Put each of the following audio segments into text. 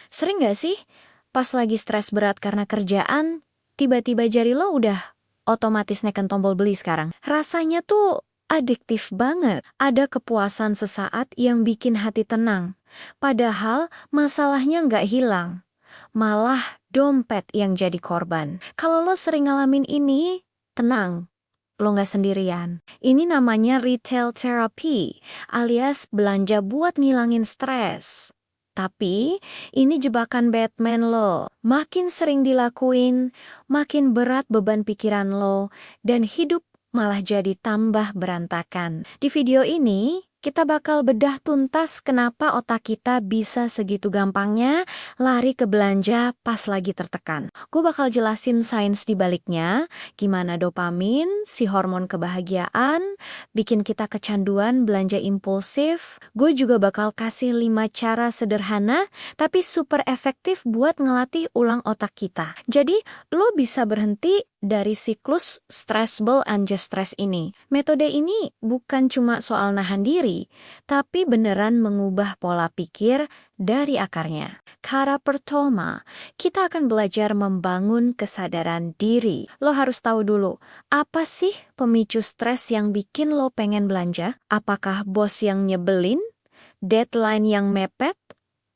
Sering gak sih pas lagi stres berat karena kerjaan, tiba-tiba jari lo udah otomatis neken tombol beli sekarang? Rasanya tuh adiktif banget. Ada kepuasan sesaat yang bikin hati tenang. Padahal masalahnya nggak hilang. Malah dompet yang jadi korban. Kalau lo sering ngalamin ini, tenang. Lo nggak sendirian. Ini namanya retail therapy, alias belanja buat ngilangin stres. Tapi, ini jebakan Batman lo. Makin sering dilakuin, makin berat beban pikiran lo, dan hidup malah jadi tambah berantakan. Di video ini, kita bakal bedah tuntas kenapa otak kita bisa segitu gampangnya lari ke belanja pas lagi tertekan. Gue bakal jelasin sains di baliknya, gimana dopamin, si hormon kebahagiaan, bikin kita kecanduan belanja impulsif. Gue juga bakal kasih 5 cara sederhana, tapi super efektif buat ngelatih ulang otak kita. Jadi, lo bisa berhenti dari siklus stressful and just stress ini. Metode ini bukan cuma soal nahan diri, tapi beneran mengubah pola pikir dari akarnya. Cara pertama, kita akan belajar membangun kesadaran diri. Lo harus tahu dulu, apa sih pemicu stres yang bikin lo pengen belanja? Apakah bos yang nyebelin? Deadline yang mepet?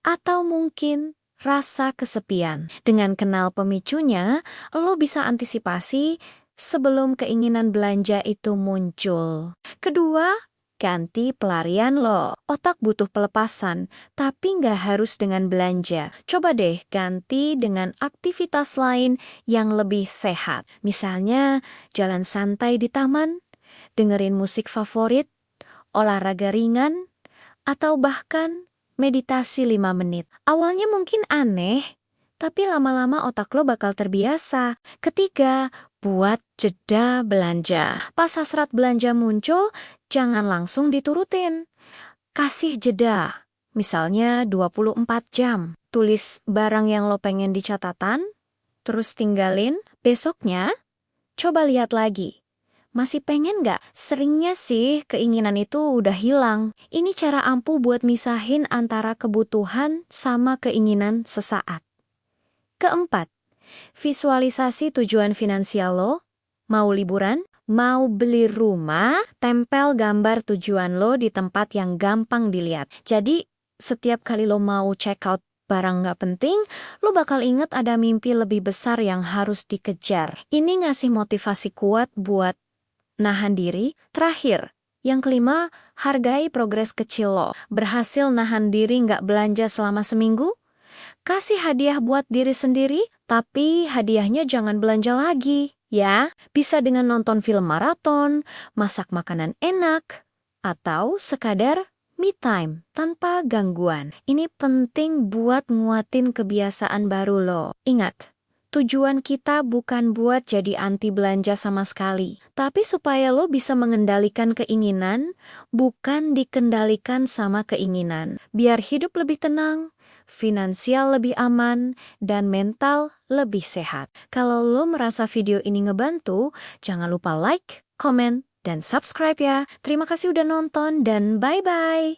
Atau mungkin rasa kesepian? Dengan kenal pemicunya, lo bisa antisipasi sebelum keinginan belanja itu muncul. Kedua, ganti pelarian lo. Otak butuh pelepasan, tapi nggak harus dengan belanja. Coba deh ganti dengan aktivitas lain yang lebih sehat. Misalnya, jalan santai di taman, dengerin musik favorit, olahraga ringan, atau bahkan meditasi 5 menit. Awalnya mungkin aneh, tapi lama-lama otak lo bakal terbiasa. Ketiga, buat jeda belanja. Pas hasrat belanja muncul, jangan langsung diturutin. Kasih jeda, misalnya 24 jam. Tulis barang yang lo pengen di catatan, terus tinggalin. Besoknya, coba lihat lagi. Masih pengen nggak? Seringnya sih keinginan itu udah hilang. Ini cara ampuh buat misahin antara kebutuhan sama keinginan sesaat. Keempat, visualisasi tujuan finansial lo. Mau liburan? Mau beli rumah? Tempel gambar tujuan lo di tempat yang gampang dilihat. Jadi, setiap kali lo mau check out barang nggak penting, lo bakal inget ada mimpi lebih besar yang harus dikejar. Ini ngasih motivasi kuat buat nahan diri. Terakhir, yang kelima, hargai progres kecil lo. Berhasil nahan diri nggak belanja selama seminggu? Kasih hadiah buat diri sendiri, tapi hadiahnya jangan belanja lagi, ya. Bisa dengan nonton film maraton, masak makanan enak, atau sekadar me time tanpa gangguan. Ini penting buat nguatin kebiasaan baru lo. Ingat, tujuan kita bukan buat jadi anti belanja sama sekali, tapi supaya lo bisa mengendalikan keinginan, bukan dikendalikan sama keinginan. Biar hidup lebih tenang, finansial lebih aman, dan mental lebih sehat. Kalau lo merasa video ini ngebantu, jangan lupa like, komen, dan subscribe ya. Terima kasih udah nonton dan bye-bye!